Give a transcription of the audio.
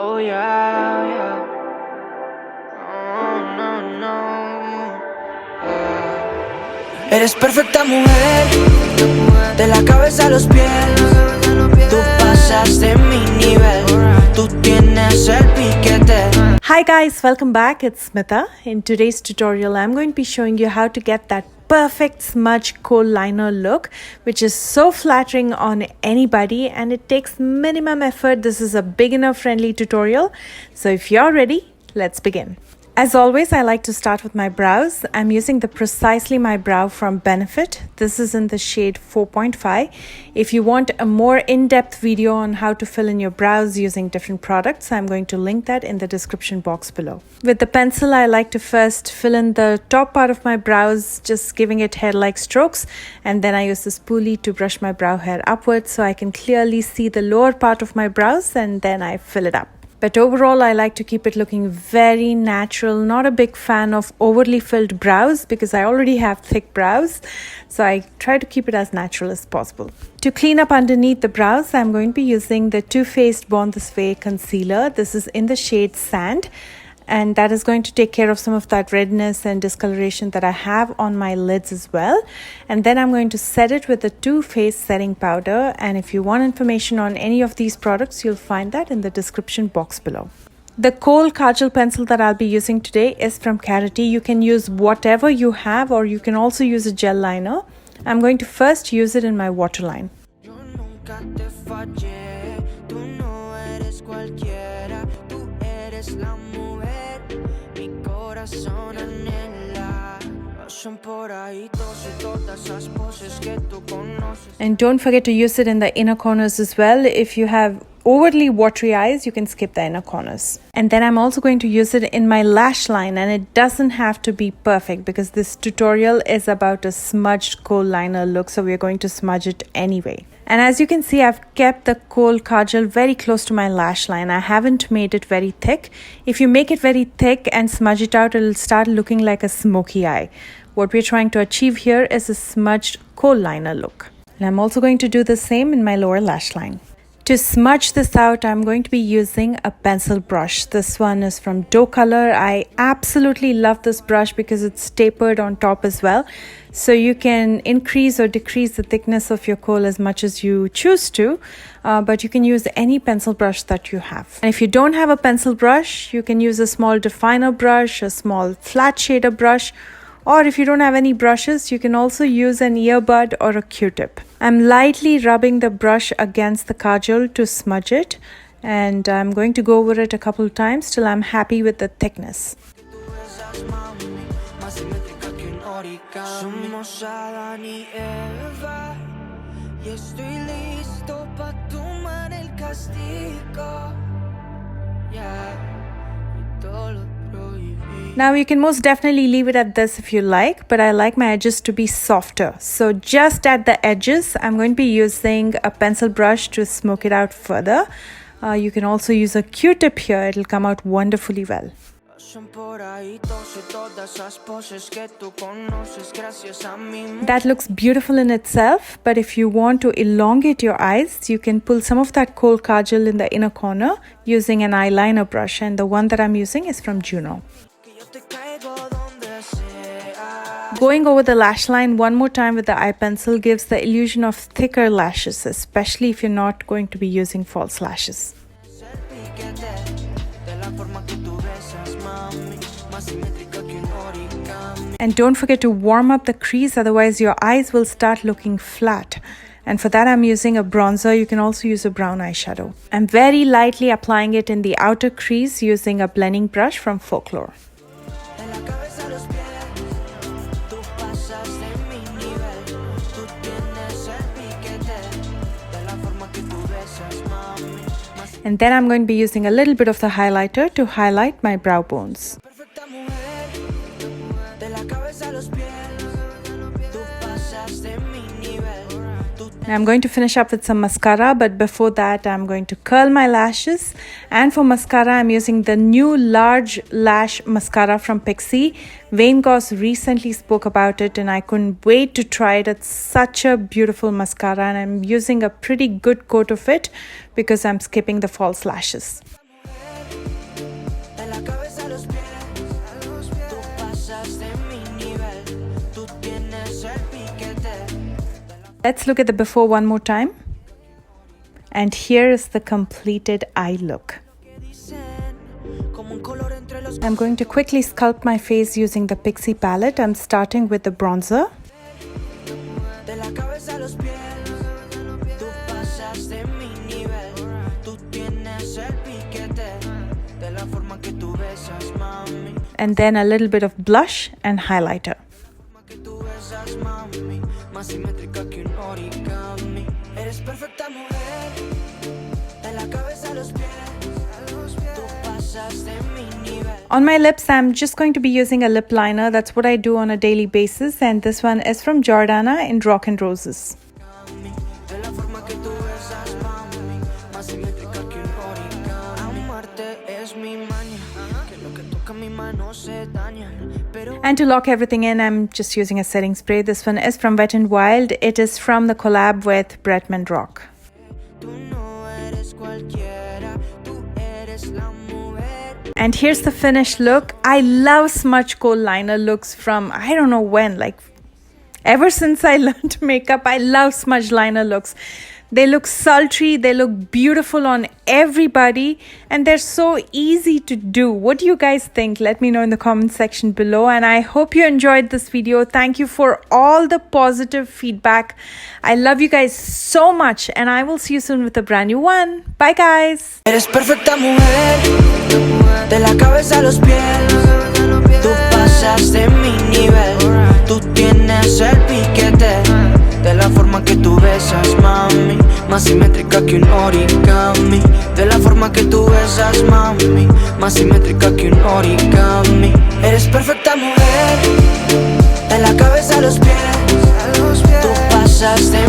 Oh yeah, yeah. Oh, no, no. Eres perfecta mujer, de la cabeza a los pies. Tú pasas de mi nivel, tú tienes el piquete. Hi guys, welcome back. It's Smitha. In today's tutorial, I'm going to be showing you how to get that perfect smudge kohl liner look, which is so flattering on anybody and it takes minimum effort. This is a beginner friendly tutorial. So if you're ready, let's begin. As always, I like to start with my brows. I'm using the Precisely My Brow from Benefit. This is in the shade 4.5. If you want a more in-depth video on how to fill in your brows using different products, I'm going to link that in the description box below. With the pencil, I like to first fill in the top part of my brows, just giving it hair-like strokes, and then I use the spoolie to brush my brow hair upwards so I can clearly see the lower part of my brows, and then I fill it up. But overall, I like to keep it looking very natural. Not a big fan of overly filled brows because I already have thick brows. So I try to keep it as natural as possible. To clean up underneath the brows, I'm going to be using the Too Faced Born This Way concealer. This is in the shade Sand. And that is going to take care of some of that redness and discoloration that I have on my lids as well. And then I'm going to set it with the Too Faced setting powder. And if you want information on any of these products, you'll find that in the description box below. The Kohl Kajal pencil that I'll be using today is from Carity. You can use whatever you have, or you can also use a gel liner. I'm going to first use it in my waterline. And don't forget to use it in the inner corners as well. If you have overly watery eyes, you can skip the inner corners. And then I'm also going to use it in my lash line, and it doesn't have to be perfect because this tutorial is about a smudged kohl liner look, so we're going to smudge it anyway. And as you can see, I've kept the Kohl Kajal very close to my lash line. I haven't made it very thick. If you make it very thick and smudge it out, it'll start looking like a smoky eye. What we're trying to achieve here is a smudged kohl liner look. And I'm also going to do the same in my lower lash line. To smudge this out, I'm going to be using a pencil brush. This one is from Doe Color. I absolutely love this brush because it's tapered on top as well. So you can increase or decrease the thickness of your kohl as much as you choose to, but you can use any pencil brush that you have. And if you don't have a pencil brush, you can use a small definer brush, a small flat shader brush, or if you don't have any brushes, you can also use an earbud or a Q-tip. I'm lightly rubbing the brush against the kajal to smudge it, and I'm going to go over it a couple of times till I'm happy with the thickness. Now you can most definitely leave it at this if you like, but I like my edges to be softer. So just at the edges, I'm going to be using a pencil brush to smoke it out further. You can also use a Q-tip here, it'll come out wonderfully well. That looks beautiful in itself, but if you want to elongate your eyes, you can pull some of that kohl kajal in the inner corner using an eyeliner brush, and the one that I'm using is from Juno. Going over the lash line one more time with the eye pencil gives the illusion of thicker lashes, especially if you're not going to be using false lashes. And don't forget to warm up the crease, otherwise your eyes will start looking flat. And for that, I'm using a bronzer. You can also use a brown eyeshadow. I'm very lightly applying it in the outer crease using a blending brush from Folklore. And then I'm going to be using a little bit of the highlighter to highlight my brow bones. I'm going to finish up with some mascara, but before that I'm going to curl my lashes. And for mascara, I'm using the new large lash mascara from Pixie. Wayne Goss recently spoke about it and I couldn't wait to try it. It's such a beautiful mascara and I'm using a pretty good coat of it because I'm skipping the false lashes. Let's look at the before one more time. And here is the completed eye look. I'm going to quickly sculpt my face using the Pixie palette. I'm starting with the bronzer. And then a little bit of blush and highlighter. On my lips, I'm just going to be using a lip liner. That's what I do on a daily basis. And this one is from Jordana in Rock and Roses. And to lock everything in, I'm just using a setting spray. This one is from Wet n Wild. It is from the collab with Bretman Rock. And here's the finished look. I love Smudged Kohl liner looks from I don't know when, like ever since I learned makeup. I love smudge liner looks. They look sultry, they look beautiful on everybody, and they're so easy to do. What do you guys think? Let me know in the comment section below, and I hope you enjoyed this video. Thank you for all the positive feedback. I love you guys so much, and I will see you soon with a brand new one. Bye guys. Eres perfecta mujer, de la cabeza a los pies. Tú pasas de mi nivel, tú tienes el piquete. De la forma que tú besas, mami, más simétrica que un origami. De la forma que tú besas, mami, más simétrica que un origami. Eres perfecta mujer, de la cabeza a los pies. Tú pasas de